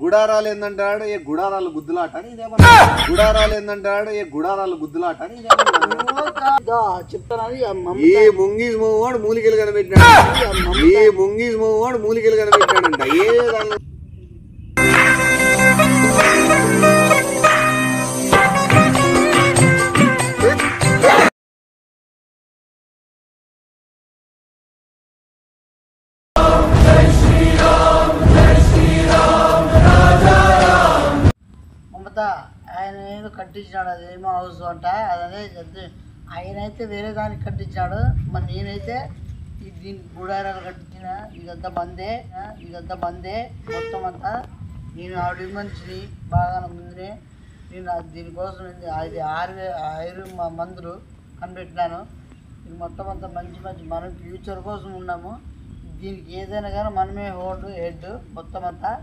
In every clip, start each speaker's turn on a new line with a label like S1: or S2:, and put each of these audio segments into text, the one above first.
S1: గుడారాలు ఏందంటాడు ఏ గుడారాలు గుద్దులాట గుడారాలు ఏందంటాడు ఏ గుడారాలు గుద్దులాట ఏ ముంగీస్ మోవాడు మూలికలు కనిపెట్టినాడు ఏ ముంగీస్ మోవాడు మూలికలు కనిపెట్టినాడంట ఏ దానిలో
S2: ఆయన ఏదో కట్టించినాడు, అదేమో హౌస్ అంట, అదే ఆయన అయితే వేరే దానికి కట్టించాడు. మరి నేనైతే దీనికి గుడారాలు కట్టించిన. ఇదంతా మందే మొత్తం అంతా. నేను ఆవిడ మనిషిని బాగా ముందునే నేను దీనికోసం అది 6 మందులు కనిపెట్టినాను. ఇది మొత్తం అంతా మంచి మనం ఫ్యూచర్ కోసం ఉన్నాము. దీనికి ఏదైనా కానీ మనమే హెడ్ మొత్తం అంతా.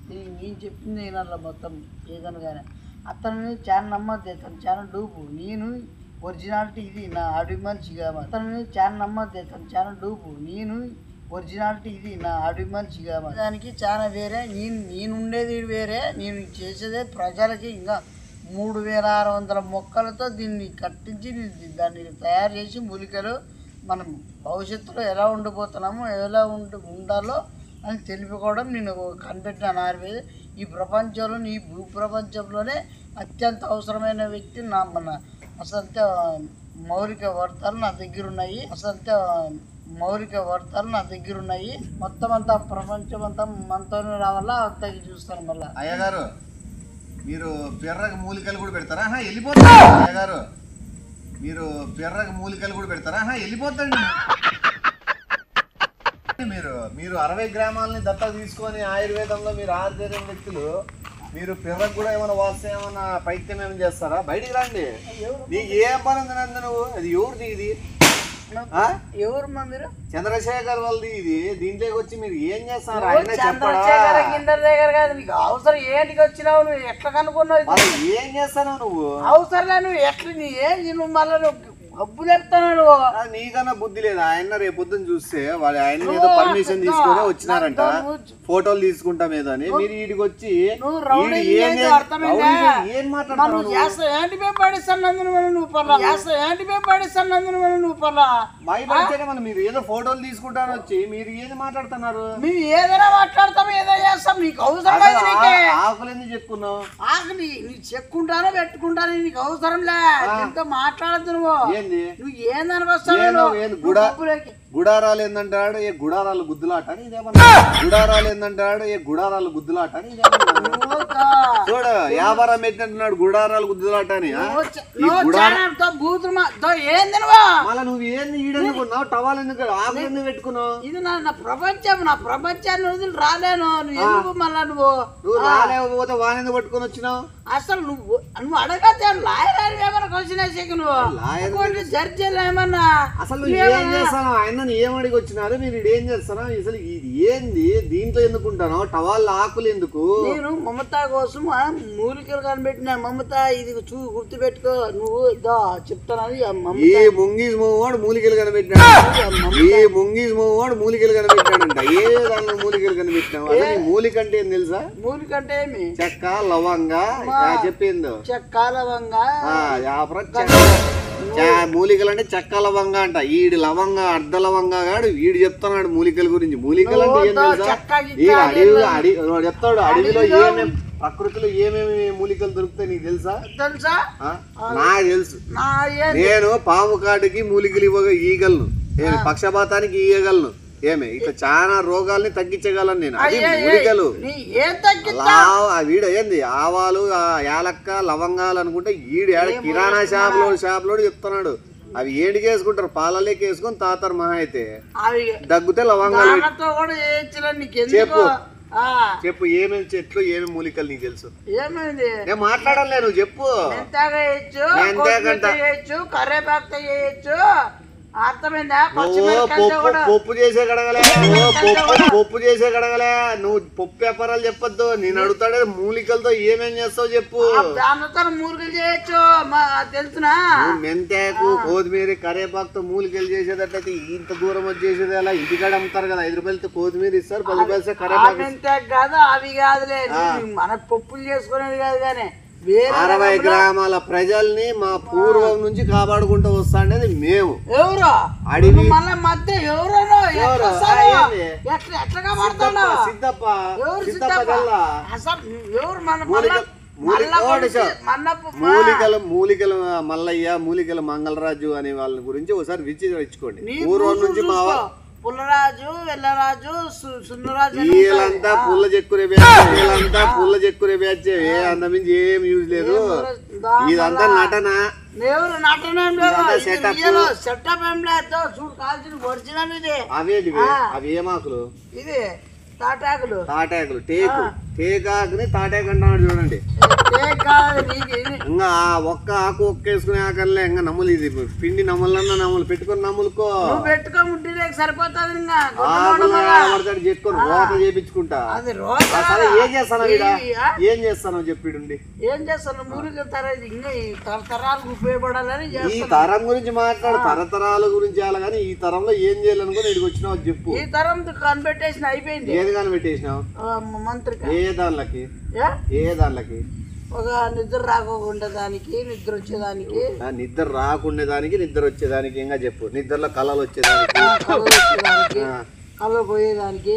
S2: దీనికి నేను చెప్పింది వినాల మొత్తం ఏదైనా కానీ. అతను ఛానల్ నమ్మద్దు, అతను ఛానల్ డూపు. నేను ఒరిజినాలిటీ ఇది నా అడవి మనిషి కావాలి. అతను ఛానల్ నమ్మద్దు, అతను ఛానల్ డూపు. నేను ఒరిజినాలిటీ ఇది నా అడవి మనిషి కావాలి. దానికి చాలా వేరే, నేను ఉండేది వేరే. నేను చేసేదే ప్రజలకి. ఇంకా 3600 మొక్కలతో దీన్ని కట్టించి దాన్ని తయారు చేసి మూలికలు మనం భవిష్యత్తులో ఎలా ఉండిపోతున్నామో ఎలా ఉండాలో అని తెలుపుకోవడం నేను కనిపెట్టిన ఆయుర్వేద. ఈ ప్రపంచంలో ఈ భూప్రపంచంలోనే అత్యంత అవసరమైన వ్యక్తి మన అసంత మౌలిక వర్తాలు నా దగ్గర ఉన్నాయి. మొత్తం అంతా ప్రపంచం అంతా మనతోనే రావాలా అంతకి చూస్తాను. మళ్ళీ
S1: అయ్యగారు మీరు పెర్రకు మూలికలు కూడా పెడతారా? వెళ్ళిపోతారు అయ్యగారు. మీరు పెర్రకు మూలికలు కూడా పెడతారా? వెళ్ళిపోతండి. మీరు 60 గ్రామాలని దత్తత తీసుకొని ఆయుర్వేదంలో మీరు ఆయుర్వేదం వ్యక్తులు మీరు పిర్రకు కూడా ఏమైనా వాస్తే ఏమైనా పైత్యం ఏమైనా చేస్తారా? బయటికి రండి. నీకు ఏం పని ఉంది నందు నువ్వు? అది ఎవరిది ఇది?
S2: ఎవరు మీరు?
S1: చంద్రశేఖర్ వాళ్ళది ఇది. దీంట్లోకి వచ్చి మీరు ఏం చేస్తారు? ఆయన చెప్పడా?
S2: నీకు అవసరం ఏంటికి వచ్చినావు? నువ్వు ఎట్లా కనుక్కున్నావు?
S1: ఏం చేస్తావు నువ్వు?
S2: అవసరం నువ్వు ఎట్లా నువ్వు మళ్ళీ డబ్బు చెప్తాను.
S1: నీకన్నా బుద్ధి లేదా? ఆయన రేపు పొద్దున్న చూస్తే వాళ్ళు ఆయన ఏదో పర్మిషన్ తీసుకొని వచ్చినారంట, ఫోటోలు తీసుకుంటాం ఏదో అని. మీరు వీడికి వచ్చి ఏం మాట్లాడుతున్నావు? మీరు ఏదో ఫోటోలు తీసుకుంటాను వచ్చి మీరు ఏది మాట్లాడుతున్నారు?
S2: మేము ఏదైనా మాట్లాడతాం, ఏదో చేస్తాం. నీకు అవసరం
S1: ఆకులు ఎందుకు చెప్పుకున్నావు?
S2: ఆకు నీకు చెక్కుంటానో పెట్టుకుంటాను, నీకు అవసరం లే. ఎంతో మాట్లాడద్దు నువ్వు. నువ్వు
S1: గుడారాలు ఏందంటాడు ఏ గుడారాలు గుద్దులాట గుడారాలు ఏందంటాడు ఏ గుడారాలు గుద్దులాట చూడు వ్యాపారం పెట్టినట్టున్నాడు. గుడారాలు గుద్దులాట అని. మళ్ళీ నువ్వు ఏంది ఈడనుకున్నావు? టవాల్ ఎందుకు ఆకులు ఎందుకు పెట్టుకున్నావు?
S2: ఇది నా ప్రపంచం. నా ప్రపంచాన్ని వదిలి రాలేను. నువ్వు ఎందుకు మళ్ళా నువ్వు
S1: రాలేకపోతే వాణిని పట్టుకొని వచ్చినావు?
S2: అసలు నువ్వు అడగతే లాయర్ ఏమన్నా క్వశ్చన్ వేసేకి నువ్వు జడ్జిలు ఏమన్నా
S1: అసలు ఏం చేస్తాను? ఆయన ఏం అడిగి వచ్చినారు? మీరు ఏం చేస్తారా? అసలు ఇది ఏంది? దీంట్లో ఎందుకుంటాను? టవాల్ ఆకులు ఎందుకు?
S2: నేను మమతా కోసం మూలికలు కనిపెట్టిన. మమత ఇది గుర్తు పెట్టుకో. నువ్వు చెప్తాను.
S1: ఏ ముంగీస్ మోవాడు మూలికలు కనిపెట్టినాడు. ఏ ముంగీస్ మోవాడు మూలికలు కనిపెట్టినాడంట. ఏ దానిలో మూలికలు కనిపెట్టినావు? అసలు మూలిక అంటే ఏం తెలుసా?
S2: మూలిక అంటే ఏమి?
S1: చెక్క లవంగా చెప్పిందో.
S2: చెక్క లవంగా
S1: మూలికలు అంటే చెక్క లవంగా అంట. ఈడు లవంగా అర్ధ లవంగా గాడు వీడు చెప్తున్నాడు మూలికల గురించి. మూలికలు అంటే ఏం తెలుసా? చెప్తాడు అడవిలో ఏమేమి ప్రకృతిలో ఏమేమి మూలికలు దొరుకుతాయి నీకు తెలుసా? నాకు తెలుసు. నేను పాము కాటికి మూలికలు ఈగలను, పక్షపాతానికి ఈయగలను. ఏమే ఇట్లా చాలా రోగాల్ని తగ్గించగలను నేను. అది మూలికలు. వీడు ఏంది ఆవాలు యాలక్క లవంగాలు అనుకుంటే ఈడు కిరాణా షాప్ లో చెప్తున్నాడు. అవి ఏడికి వేసుకుంటారు? పాలలోకి వేసుకొని తాతారు. మహా అయితే దగ్గుతే లవంగాలు. చెప్పు ఏమేమి చెట్లు ఏమేమి మూలికలు నీకు తెలుసు? నేను మాట్లాడలే, నువ్వు చెప్పు.
S2: కరేపాకు వేయచ్చు, అర్థమైందా?
S1: పప్పు చేసే కడగలే, పప్పు చేసే కడగలే. నువ్వు పప్పు వ్యాపారాలు చెప్పొద్దు. నేను అడుగుతాడే మూలికలతో ఏమేం చేస్తావు చెప్పు.
S2: దానితో మూలికలు చేయొచ్చు తెలుసునా?
S1: మెంతాకు, కొత్తిమీర, కరేపాకుతో మూలికలు చేసేటట్టయితే ఇంత దూరం వచ్చి చేసేది అలా ఇంటికాడ అమ్ముతారు కదా. 5 రూపాయలతో కొత్తిమీర ఇస్తారు, 10 రూపాయలు కరేపాకు.
S2: మెంతాకు కాదు, అవి కాదులే, మన పప్పులు చేసుకునేది కాదు. కానీ
S1: 60 గ్రామాల ప్రజల్ని మా పూర్వం నుంచి కాపాడుకుంటూ వస్తా అనేది మేము.
S2: ఎవరు
S1: అడిగి
S2: మళ్ళీ మధ్య ఎవరో ఎట్లా కాపాడుతున్నా?
S1: సిద్ధప్ప
S2: ఎవరు మన
S1: మూలికల మల్లయ్య, మూలికల మంగళరాజు అనే వాళ్ళ గురించి ఒకసారి విచారించుకోండి. పూర్వం నుంచి మా
S2: పుల్లరాజు, వెల్లరాజు, సున్నరాజు
S1: వీళ్ళంతా పుల్ల చెక్కునే బ్యాచ్, వీళ్ళంతా పుల్ల చెక్కునే బ్యాచ్. అంత మించి ఏం యూజ్ లేదు. ఇదంతా నటన.
S2: ఎవరు నటన ఏం లేదు, సెటప్ ఏం లేదు. చూడు కాల్చిన ఒరిజినల్ ఇది.
S1: అవేంటివి? అవి ఏమాకులు?
S2: ఇది తాటాకులు.
S1: తాటాకులు, టేకాకుని తాటాకు అంటున్నాడు చూడండి. ఇంకా ఒక్క ఆకు ఒక్క వేసుకునే ఆకలే. ఇంకా నమ్ములు ఇది పిండి నమ్ములన్నా నమ్ములు పెట్టుకుని నమ్ములుకో
S2: పెట్టుకోముంటే సరిపోతుంది.
S1: చెట్టుకొని రోత చేపించుకుంటా. ఏం చేస్తాను ఏం చేస్తాను చెప్పిడుండి.
S2: ఏం చేస్తాను? మూలికల తరం ఇంకా ఈ తరతరాలకు ఉపయోగపడాలని.
S1: ఈ తరం గురించి మాట్లాడు, తరతరాల గురించి చేయాలి. కానీ ఈ తరంలో ఏం చేయాలనుకో ఇక్కడికి వచ్చినావు చెప్పు.
S2: ఈ తరం కనిపెట్టేసిన అయిపోయింది.
S1: ఏది కనిపెట్టేసినావు?
S2: మంత్రిక.
S1: ఏ దానిలకి? ఏ దానిలకి?
S2: ఒక నిద్ర రాకుండా దానికి, నిద్ర వచ్చేదానికి.
S1: నిద్ర రాకుండా దానికి, నిద్ర వచ్చేదానికి. ఇంకా చెప్పు. నిద్రలో కళలు వచ్చేదానికి,
S2: కళలు పోయేదానికి.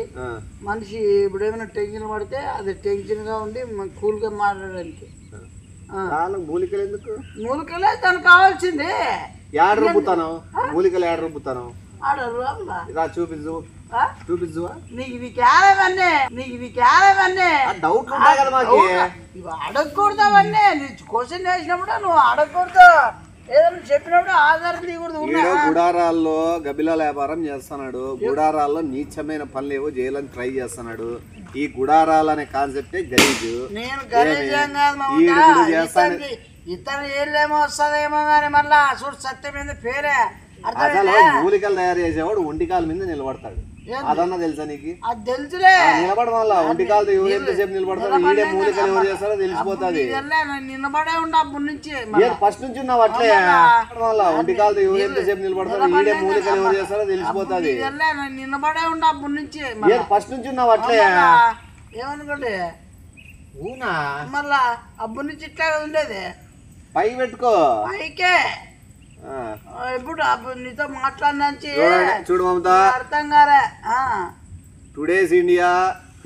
S2: మనిషి ఇప్పుడు ఏమైనా టెన్షన్ పడితే అది టెన్షన్ గా ఉండి కూల్ గా మాట్లాడడానికి.
S1: మూలికలు ఎందుకు?
S2: మూలికలే దానికి కావాల్సింది.
S1: ఏడ రుబ్బుతాను మూలికలు? ఏడ రుబ్బుతాను? చూపించు, చూపించు. డౌట్ ఉంటాయి కదా మాకు.
S2: అడగకూడదు అవన్నీ. క్వశ్చన్ చేసినప్పుడు నువ్వు అడగకూడదు. ఏదైనా చెప్పినప్పుడు ఆధారం తీయకూడదు.
S1: గుడారాల్లో గబిలాల వ్యాపారం చేస్తున్నాడు. గుడారాల్లో నీచమైన పనులు ఏవో చేయాలని ట్రై చేస్తున్నాడు. ఈ గుడారాలు అనే కాన్సెప్టే గలీజు.
S2: నేను ఇతను ఏళ్ళేమో వస్తుందేమో కానీ మళ్ళా చూడు సత్యం మీద పేరే.
S1: అసలు మూలికలు తయారు చేసేవాడు ఒంటికాల మీద నిలబడతాడు. అదన్నా తెలుసా నీకు?
S2: అది తెలుసులే.
S1: నిలబడడం వల్ల ఒంటికాలతో ఎవరు ఎంతసేపు నిలబడతారు, ఈడే మూలికలు ఎవరు చేస్తారో తెలిసిపోతుంది.
S2: నిలబడే ఉండ అప్పటి నుంచి
S1: ఫస్ట్ నుంచి ఉన్నావు అట్లే. వల్ల ఒంటికాలతో ఎవరు ఎంతసేపు నిలబడతారు, ఈడే మూలికలు ఎవరు చేస్తారో తెలిసిపోతుంది.
S2: నిలబడే ఉండ అప్పటి నుంచి
S1: ఫస్ట్ నుంచి ఉన్నావు అట్లే.
S2: ఏమనుకోండి
S1: ఊనా
S2: మళ్ళా అప్పటి నుంచి ఇట్లా ఉండేది.
S1: పై పెట్టుకో.
S2: పైకే ఇప్పుడు నీతో మాట్లాడినా
S1: చూడు మమతా,
S2: అర్థం కాలే.
S1: టుడేస్ ఇండియా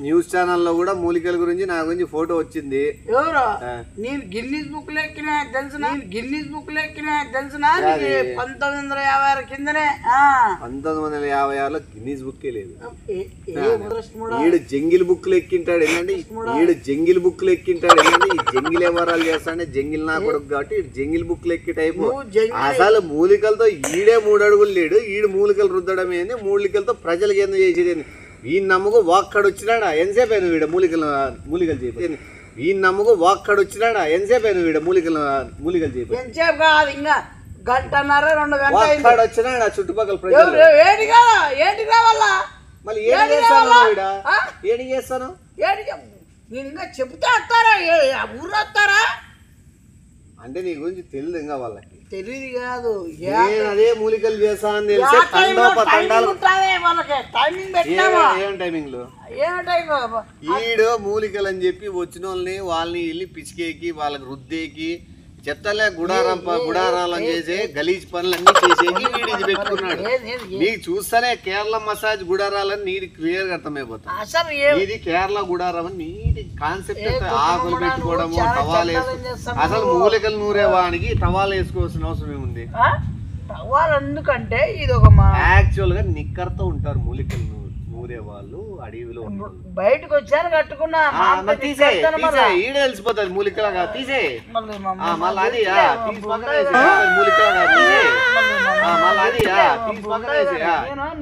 S1: న్యూస్ ఛానల్లో కూడా మూలికల గురించి నా గురించి ఫోటో వచ్చింది.
S2: ఎవరు? నేను గిన్నీస్ బుక్ లో ఎక్కినా తెలుసునా? గిన్నీస్ బుక్ లో ఎక్కినా తెలుసునా? 1956 కిందనే.
S1: 1956లో గిన్నీస్ బుక్ లేదు. ఈడు జంగిల్ బుక్ లో ఎక్కింటాడు. ఏంటంటే ఈడు జంగిల్ బుక్ లో ఎక్కింటాడు. ఏంటంటే ఈ జంగిల్ వ్యవహారాలు చేస్తాడే జంగిల్ నా కొడుకు కాబట్టి జంగిల్ బుక్ లో ఎక్కి టైపు. అసలు మూలికలతో ఈడే 3 అడుగులు లేడు. ఈడు మూలికలు రుద్దడం ఏంది, మూలికలతో ప్రజలకు ఏందో చేసేది. ఈ నమ్మకం వాక్కడు వచ్చినాడా ఎంతసేపు అయినా వీడ మూలికలు చెప్పి. ఈ నమ్మకం వాక్కడు వచ్చినాడా ఎంతసేపు అయినా వీడ మూలికలు చెప్పి.
S2: ఎంతసేపు కాదు, ఇంకా 1.5-2 గంటలు
S1: వచ్చినాడా చుట్టుపక్కల ప్రజలు.
S2: ఏంటి కావాలా?
S1: మళ్ళీ ఏం చేస్తాను వీడ? ఏం చేస్తాను?
S2: నేను ఇంకా చెప్తే వస్తారా? ఊరు వస్తారా
S1: అంటే నీ గురించి తెలియదు ఇంకా వాళ్ళకి.
S2: తెలియదు కాదు,
S1: అదే మూలికలు చేస్తానని తెలిసి ఈడు మూలికలు అని చెప్పి వచ్చిన వాళ్ళని వెళ్ళి పిచ్చికేకి వాళ్ళకి రుద్దేకి చెత్తలే గుడారాలని చేసే గలీజ్ పనులన్నీ చేసేకి వీడు ఇది పెట్టుకున్నాడు. నీకు చూస్తేనే కేరళ మసాజ్ గుడారాలని నీటి క్లియర్ గా అర్థమైపోతుంది. ఇది కేరళ గుడారం అని నీటి కాన్సెప్ట్. ఆకులు పెట్టుకోవడము, టవాలు వేసుకో. అసలు మూలికలు నూరేవానికి టవాలు వేసుకోవాల్సిన అవసరం ఏముంది?
S2: ఎందుకంటే ఇది ఒక
S1: యాక్చువల్ గా నిక్కర్తో ఉంటారు మూలికలు నూరే వాళ్ళు. అడవిలో
S2: బయటకు వచ్చాను కట్టుకున్నా
S1: ఈడ తెలిసిపోతుంది మూలికలుగా. తీసే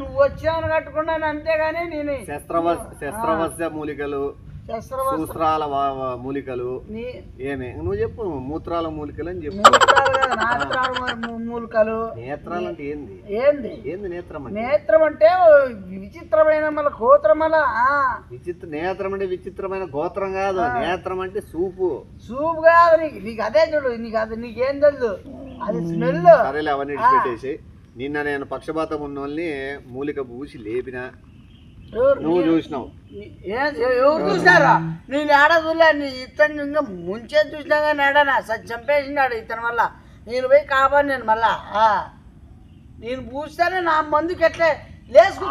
S2: నువ్వు వచ్చాను కట్టుకున్నాను అంతేగాని నేను
S1: శస్త్రవస్య మూలికలు, సూత్రాల మూలికలు ఏమి నువ్వు చెప్పు మూత్రాల మూలికలు అని చెప్పు
S2: మూలికలు
S1: నేత్రాలు అంటే ఏంది
S2: ఏంది
S1: ఏంది నేత్రం అంటే
S2: నేత్రం అంటే విచిత్రమైన మళ్ళీ గోత్రం మళ్ళా
S1: నేత్రం అంటే విచిత్రమైన గోత్రం కాదు నేత్రం అంటే సూపు
S2: కాదు నీకు అదే చూడు నీకు అది నీకేం తెలుసు అది స్మెల్
S1: సరేలే అవన్నీ పెట్టేసి నిన్న నేను పక్షపాతం ఉన్న వాళ్ళని మూలిక పూసి లేపిన నువ్వు చూసినావు
S2: ఎవరు చూసినారా నేను ఏడ చూలే నీ ఇతను ఇంకా ముంచే చూసినా కానీ ఏడనా చంపేసినాడు ఇతని వల్ల నేను పోయి కాపాడు నేను మళ్ళా నేను పూస్తేనే నా మందుకి ఎట్లే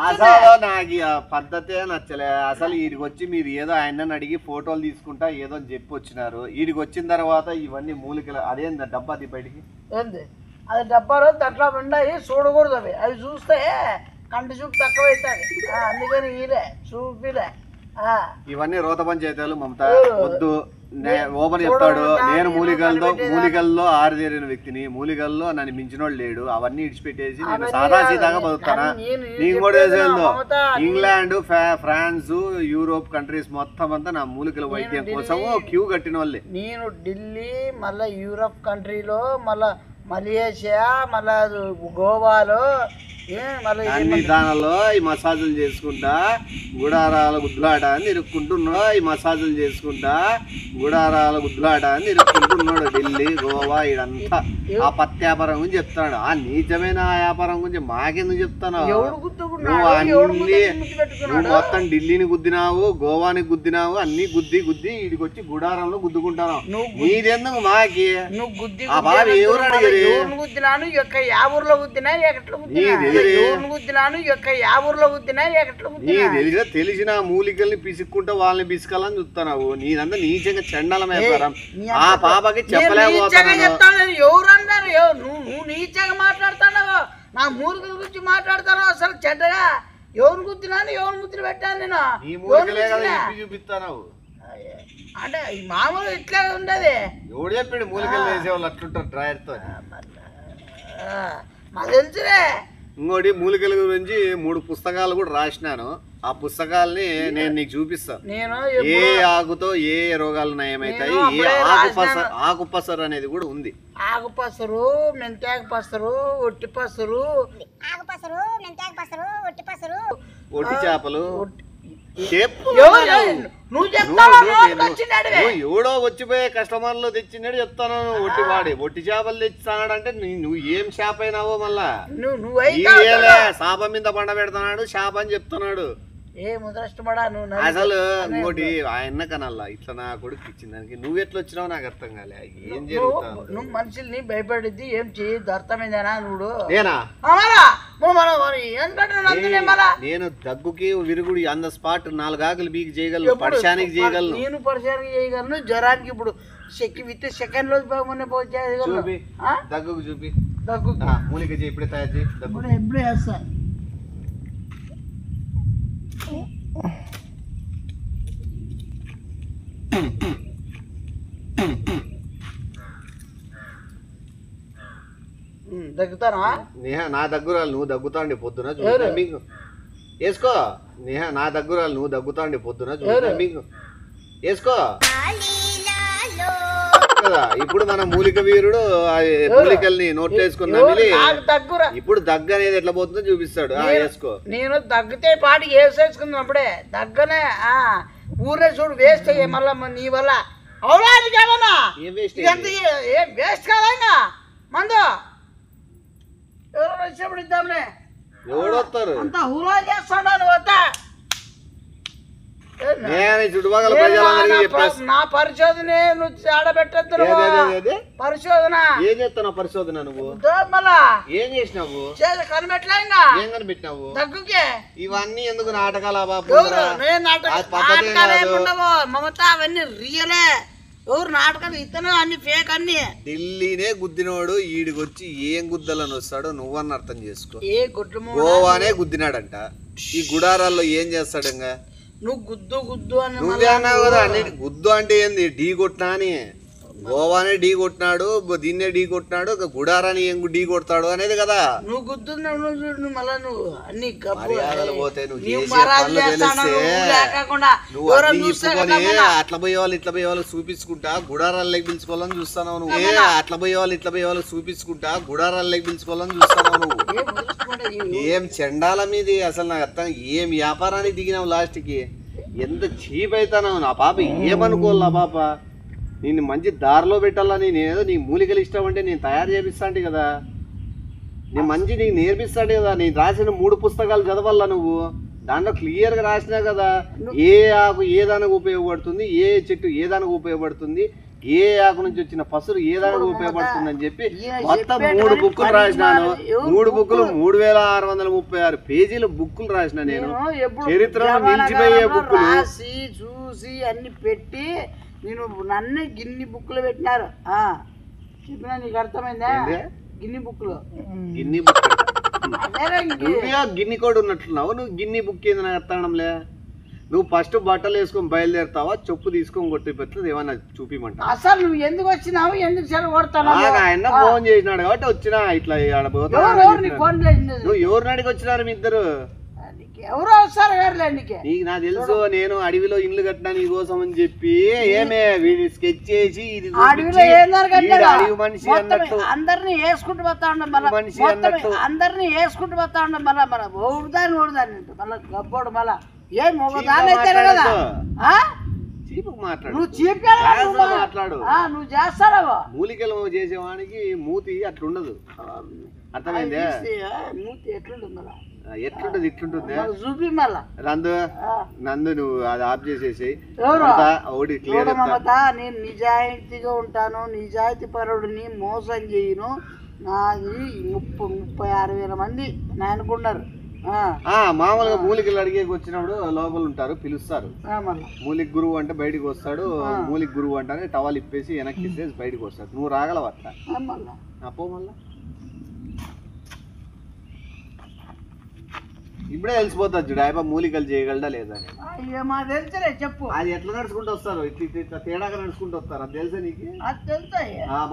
S1: అసలు నాకు పద్ధతే నచ్చలే అసలు వీడికి వచ్చి మీరు ఏదో ఆయనని అడిగి ఫోటోలు తీసుకుంటా ఏదో చెప్పి వచ్చినారు వీడికి వచ్చిన తర్వాత ఇవన్నీ మూలికలు అదేంది డబ్బా అది బయటికి
S2: ఏంది అది డబ్బాలో దాంట్లో ఉన్నాయి చూడకూడదు అవి చూస్తే కంటి చూపు తక్కువ అవుతుంది అందుకని వీలే చూపిలే
S1: ఇవన్నీ రోత పంచాయతీలు మమత వద్దు ఓపెన్ చెప్తాడు నేను మూలికల్లో ఆరితేరిన వ్యక్తిని మూలికల్లో నన్ను మించినోడు లేడు అవన్నీ ఇడిచిపెట్టేసి నేను సాదాసీదాగా బతుకుతానా నీకు కూడా తెలుసు ఇంగ్లాండ్ ఫ్రాన్స్ యూరోప్ కంట్రీస్ మొత్తం అంతా నా మూలికల వైద్యం కోసం క్యూ కట్టిన వాళ్ళే
S2: నేను ఢిల్లీ మళ్ళా యూరోప్ కంట్రీలో మళ్ళా మలేషియా మళ్ళా గోవాలో
S1: అన్ని దానిలో ఈ మసాజులు చేసుకుంటా గుడారాల గుద్దులాట అని ఇరుక్కుంటున్నాడు ఈ మసాజులు చేసుకుంటా గుడారాల గుద్దులాట అని ఇరుక్కుంటున్నాడు ఢిల్లీ గోవా ఇదంతా ఆ పత్తి వ్యాపారం గురించి చెప్తాడు ఆ నీచమైన ఆ వ్యాపారం గురించి మాకెందుకు చెప్తాను నువ్వు అన్ని నువ్వు మొత్తం ఢిల్లీని గుద్దినావు గోవాని గుద్దినావు అన్ని గుద్ది వీడికి వచ్చి గుడారంలో గుద్దుకుంటాను నీదెందుకు మాకి ఆ బాబు ఎవరు అడిగారు తెలిసిన మూలికల్ని పిసుక్కుంటా వాళ్ళని పిసుకాలని చూస్తున్నావు నీదంతా నీచంగా చెండాలం వ్యాపారం ఆ పాపకి చెప్పలేకపోతున్నాను
S2: ఎవరు అన్నారు నువ్వు నీచంగా మాట్లాడుతున్నావు నా మూలికల గురించి మాట్లాడుతున్నావు అసలు చెడ్డగా ఎవరు గుద్దినాను ఎవరు ముద్దులు పెట్టాను నేను
S1: చూపిస్తాను
S2: అంటే మామూలు ఇట్లా ఉండదు
S1: ఎవడు చెప్పాడు మూలికలు వేసేవాళ్ళు అట్లుంటారు డ్రాయర్తో
S2: మాకు తెలుసులే
S1: ఇంకోటి మూలికల గురించి 3 పుస్తకాలు కూడా రాసినాను ఆ పుస్తకాలని నేను నీకు చూపిస్తాను ఏ ఆకుతో ఏ రోగాలు నయమవుతాయి ఏ ఆకుపసరు అనేది కూడా ఉంది
S2: ఆకుపసరు మెంతాకు పసరు ఒట్టి పసరు
S1: ఒట్టి చేపలు ఎవడో వచ్చిపోయే కస్టమర్లు తెచ్చినాడు చెప్తాను ఒట్టి చేపలు తెచ్చినాడు అంటే నువ్వు ఏం షాప్ అయినావో మళ్ళా శాపం మీద పండ పెడతాడు షాప్ అని చెప్తున్నాడు అసలు ఇంకోటి ఆయన కనల్లా ఇట్లా నా కొడుకు ఇచ్చిన దానికి నువ్వు ఎట్లా వచ్చినావు నాకు అర్థం కాలే ఏం జరుగుతావు
S2: నువ్వు మనుషుల్ని భయపడిద్ది ఏం చేయద్దు అర్థమైందేనా నువ్వు
S1: నేనా నేను దగ్గుకి విరుగుడు ఆన్ ద స్పాట్ 4 ఆకులు బీకి చేయగలను పరిశానికి చేయగలను
S2: నేను పరిశానికి చేయగలను జ్వరానికి ఇప్పుడు విత్ సెకండ్ రోజు
S1: చూపి దగ్గుకు చూపి
S2: దగ్గు
S1: మూలిక చేయి ఇప్పుడే తయారు చేయి
S2: ఎప్పుడే వేస్తా దగ్గుతానా
S1: నా దగ్గురాలు నువ్వు దగ్గుతాండి పొద్దున చూద్దా మీకు వేసుకో నా దగ్గురాలు నువ్వు దగ్గుతాండి పొద్దున చూద్దా మీకు వేసుకో కదా ఇప్పుడు మన మూలిక వీరుడు మూలికల్ని నోట్ చేసుకున్నా ఇప్పుడు దగ్గు అనేది ఎట్లా పోతుందో చూపిస్తాడు వేసుకో
S2: నేను దగ్గితే పాటి వేసేసుకున్నప్పుడే దగ్గనే ఊరే చూడు వేస్ట్ అయ్యే మళ్ళా నీ వల్ల అవునా వేస్ట్ కాదా మందు ఎవరు వచ్చినప్పుడు ఇద్దాంలే
S1: ఎవడొస్తారు
S2: అంత ఊరా చేస్తాడు వద్దా
S1: చుట్టుపక్కల ప్రజలందరికీ
S2: నా పరిశోధన నువ్వు ఆడబెట్టద్దు పరిశోధన
S1: ఏం చేస్తున్నావు పరిశోధన నువ్వు
S2: మళ్ళా
S1: ఏం చేసినావు
S2: కనిపెట్టలే
S1: ఏం కనిపెట్టినావు
S2: దగ్గుకే
S1: ఇవన్నీ ఎందుకు నాటకాలా
S2: మమత అవన్నీ రియలే ఎవరు నాటకాలు ఇతను అన్ని ఫేక్ అన్ని
S1: ఢిల్లీనే గుద్దినోడు ఈడికొచ్చి ఏం గుద్దలని వస్తాడో నువ్వన్న అర్థం చేసుకో
S2: ఏ గుడ్లు
S1: గోవానే గుద్దినాడంట ఈ గుడారాల్లో ఏం చేస్తాడు ఇంకా
S2: నువ్వు గుద్దు అని
S1: నువ్వే అన్నావు కదా అన్నిటి గుద్దు అంటే ఏంది ఢీ కొట్టినా అని గోవానే ఢీ కొట్టినాడు, దీన్నే ఢీ కొట్టినాడు, గుడారాన్ని ఏం ఢీ కొడతాడు అనేది కదా.
S2: నువ్వు గుర్తున్నావు, నువ్వు చూడు మళ్ళా నువ్వు అన్ని
S1: మర్యాదలు పోతే నువ్వు అట్లా పోయే వాళ్ళు ఇట్లా పోయే వాళ్ళు చూపించుకుంటా గుడారాల్లోకి పిలుచుకోవాలని చూస్తున్నావు నువ్వు. అట్లా పోయే వాళ్ళు ఇట్లా పోయే వాళ్ళు చూపించుకుంటా గుడారాల్లోకి పిలుచుకోవాలని చూస్తున్నావు నువ్వు. ఏం చెండాల మీది అసలు నాకు అర్థం. ఏం వ్యాపారానికి దిగినావు లాస్ట్ కి. ఎంత చీప్ అవుతానావు. నా పాప ఏమనుకోవాలి. నా పాప నేను మంచి దారిలో పెట్టాలని నేనేదో నీ మూలికలు ఇష్టం అంటే నేను తయారు చేపిస్తాంటి కదా. నేను మంచి నీకు నేర్పిస్తాంటి కదా. నేను రాసిన 3 పుస్తకాలు చదవాలా నువ్వు. దాంట్లో క్లియర్గా రాసినా కదా ఏ ఆకు ఏ దానికి ఉపయోగపడుతుంది, ఏ చెట్టు ఏ దానికి ఉపయోగపడుతుంది, ఏ ఆకు నుంచి వచ్చిన పసురు ఏ దానికి ఉపయోగపడుతుంది అని చెప్పి మొత్తం 3 బుక్కులు రాసినాను. 3 బుక్కులు 3636 పేజీల బుక్కులు రాసిన నేను. చరిత్రలో నిలిచిపోయే బుక్కులు
S2: రాసి చూసి అన్ని పెట్టి నేను నన్ను గిన్ని బుక్కులు పెట్టినారు. చెప్పినా నీకు అర్థమైందా? గిన్ని బుక్కులు
S1: గిన్ని బుక్ గిన్ని కూడా ఉన్నట్లున్నావు నువ్వు. గిన్ని బుక్ ఏంది నాకు అర్థంలే. నువ్వు ఫస్ట్ బట్టలు వేసుకొని బయలుదేరుతావా, చెప్పు తీసుకొని కొట్టి పెట్టలేదు ఏమన్నా చూపిమంటా.
S2: అసలు నువ్వు ఎందుకు వచ్చినావు, ఎందుకు చెడగొడతావు?
S1: ఆయన ఫోన్ చేసినాడు కాబట్టి వచ్చినా. ఇట్లా నువ్వు ఎవరిని అడిగి వచ్చినారు మీ ఇద్దరు?
S2: ఎవరో వస్తారు
S1: నీకు నాకు తెలుసు. నేను అడవిలో ఇల్లు కట్టినా నీ కోసం అని చెప్పి ఏమే వీడి స్కెచ్ చేసి ఇది అడవి మనిషి అన్నట్టు
S2: అందరినీ వేసుకుంటూ పోతా ఉండ మనిషి అన్నట్టు అందరినీ వేసుకుంటూ పోతా ఉండ మళ్ళా మన ఓడుదాన్ని మళ్ళా గబ్బోడు మళ్ళా ఏ మొగదాని అయితే కదా.
S1: మాట్లాడు
S2: నువ్వు చీప్
S1: మాట్లాడు.
S2: నువ్వు చేస్తావా?
S1: మూలికలు చేసేవానికి మూతి అట్లుండదు. అర్థమైందే?
S2: మూతి ఎట్లుంటుంది మళ్ళా?
S1: ఎట్లుంటది ఇట్లుంటుంది
S2: చూపి మళ్ళా.
S1: నందు నువ్వు అది ఆఫ్ చేసేసాయి.
S2: నేను నిజాయితీగా ఉంటాను, నిజాయితీ పరుడిని, మోసం చేయను. నాది 36,000 మంది నా అనుకున్నారు.
S1: మామూలుగా మూలికలు అడిగేకి వచ్చినప్పుడు లోపల ఉంటారు, పిలుస్తారు. మూలిక గురువు అంటే బయటకు వస్తాడు. మూలిక గురువు అంటే టవల్ ఇప్పేసి వెనక్కి ఇచ్చేసి బయటకు వస్తాడు. నువ్వు రాగలవు అట్లా అప్పో. మళ్ళా ఇప్పుడే తెలిసిపోతుంది చూడు ఆయప్ప మూలికలు చేయగలడా లేదా అని.
S2: చెప్పు
S1: అది ఎట్లా నడుచుకుంటూ వస్తారు, ఇట్లా తేడాగా నడుచుకుంటూ వస్తారు. అది తెలుసా నీకు?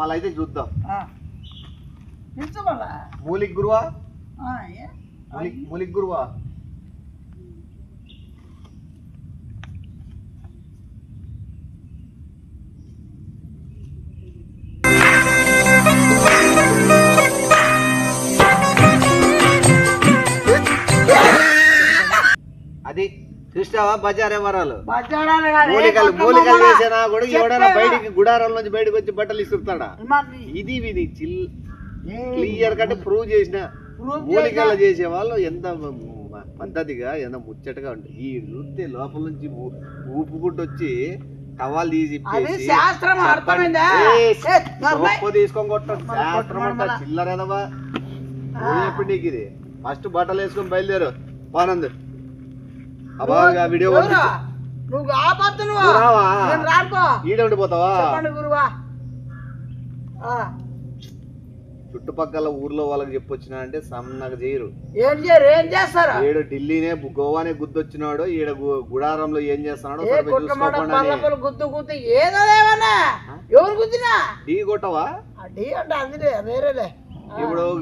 S1: మళ్ళీ అయితే చూద్దాం. మూలిక గురువా? మూలిక గురువా? అది చూసినావా బజార్ వ్యవహారాలు. మూలికలు చేసినా కూడా ఎవడైనా బయటికి గుడారాల నుంచి బయటకు వచ్చి బట్టలు ఇస్తుంటాడా? ఇది క్లియర్ కంటే ప్రూవ్ చేసిన. మూలికలు చేసే వాళ్ళు ఎంత పద్ధతిగా ఎంత ముచ్చటగా ఉంటాయి. ఈ నృత్య లోపల నుంచి ఊపుకుంటూ వచ్చి టవాల్ తీసి తీసుకొని కొట్టాడు. శాస్త్రం అంట చిల్లరదవా. ఎప్పుడు నీకు ఇది ఫస్ట్ బట్టలు వేసుకొని బయలుదేరు ఆనంద్. వీడియో ఈడే ఉండిపోతావా? చుట్టుపక్కల ఊర్లో వాళ్ళకి చెప్పొచ్చినా అంటే సన్నగా చేయరు.
S2: ఏం చేస్తారు?
S1: ఈడు ఢిల్లీనే గోవానే గుద్దొచ్చినాడు. ఈడ గుడారంలో ఏం చేస్తున్నాడు ఢీ కొట్టవా?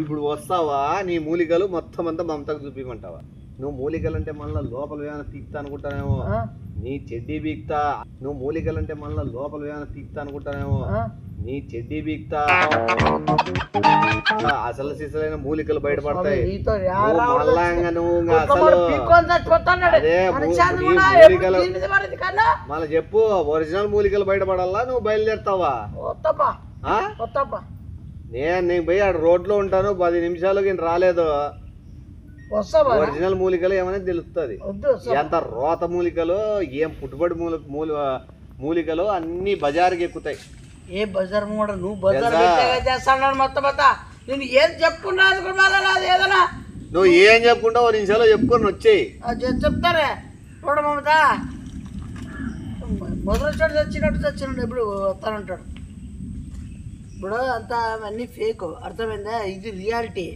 S1: ఇప్పుడు వస్తావా నీ మూలికలు మొత్తం అంతా మమతకు చూపిమంటావా? నువ్వు మూలికలు అంటే మళ్ళీ లోపల ఏమైనా పీక్తా అనుకుంటానేమో. నీ చెడ్డీ బీక్తా. నువ్వు మూలికలు అంటే మళ్ళీ లోపల ఏమైనా పీక్తా అనుకుంటానేమో. నీ చెడ్డీ బీక్తా. అసలు సిసలైన మూలికలు బయటపడతాయి. మళ్ళీ చెప్పు ఒరిజినల్ మూలికలు బయటపడాలా నువ్వు బయలుదేరుతావా? నేను పోయి ఆడ రోడ్లో ఉంటాను 10 నిమిషాలు రాలేదు. ఒరిజినల్ మూలికలు ఏమైనా తెలుస్తుంది. ఎంత రోత మూలికలు ఏం పుట్టుబడి మూలికలు అన్ని బజార్కి ఎక్కుతాయి.
S2: ఏ బజార్ కూడా నువ్వు బజార్ చేస్తాను మొత్తం నేను ఏం చెప్పుకున్నా ఏదైనా
S1: నువ్వు ఏం చెప్పుకుంటావు 2 నిమిషాలు చెప్పుకొని వచ్చేయి.
S2: చెప్తారే చూడ మమత మొదలు చచ్చినట్టు ఎప్పుడు వస్తానంటాడు. ఇప్పుడు అంతా అన్నీ ఫేక్. అర్థమైందా? ఇది రియాలిటీ.